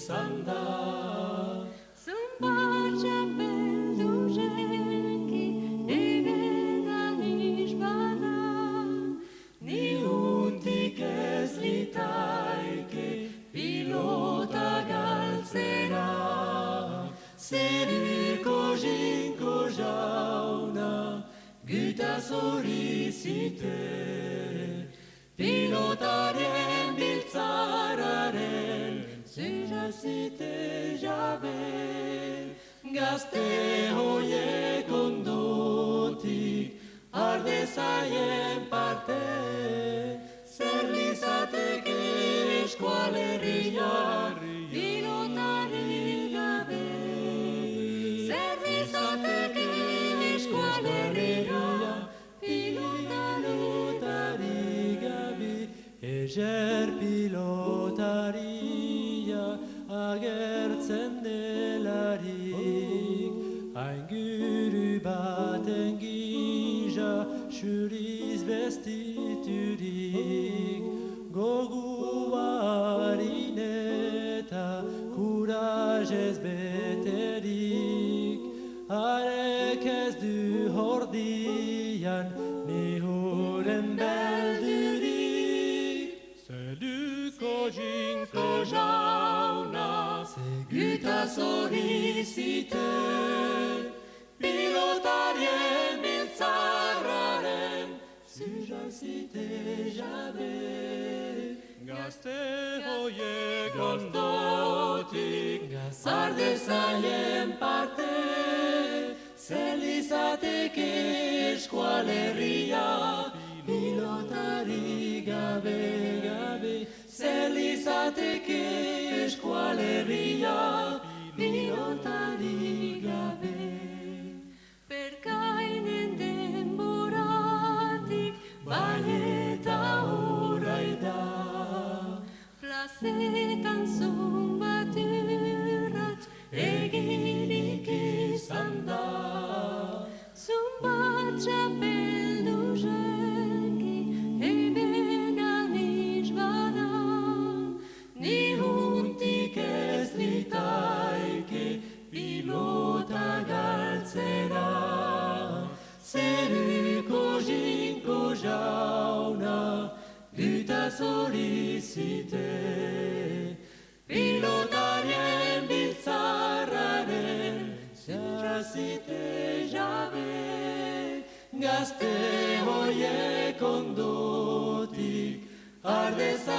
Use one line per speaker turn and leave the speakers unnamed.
izan da.
Zumbat txapeldu jenki, ebenan izbada,
Nihuntik ez litaike pilota galtzera. Zeruko jinko jauna, gutaz hori zite. Pilotarien biltzararen, zera zite jabe. Gazte hoiek ondotik, ardezaien parte. Zer lizateke eskualerria,
pilotari gabe. Zer lizateke eskualerria,
pilotari gabe. Ezer pilotaria agertzen delarik, ainguru baten gisa xuriz bestiturik, gogu harin eta kurajez beterik, harek ez du hordian nihuren beldurik. Zeduko jinko jauna, segutaz hori zite, pilotarien biltzarraren, zera zite jabe. Gazte hoiek ondotik, ardezaien parte, zer lizateke eskualerria, pilotari gabe. Zer lizateke eskualerria, pilotari gabe.
Perkainen denboratik, bai eta orai da. Plazetan zumbat urrats, eginik izan da. Zumbat txapeldu jenki, ebenan izbada,
Nihuntik ez litaike pilota galtzera. Zeruko jinko jauna, gutaz hori zite. Pilotarien biltzarraren, zera zite jabe. Gazte hoiek ondotik, ardeza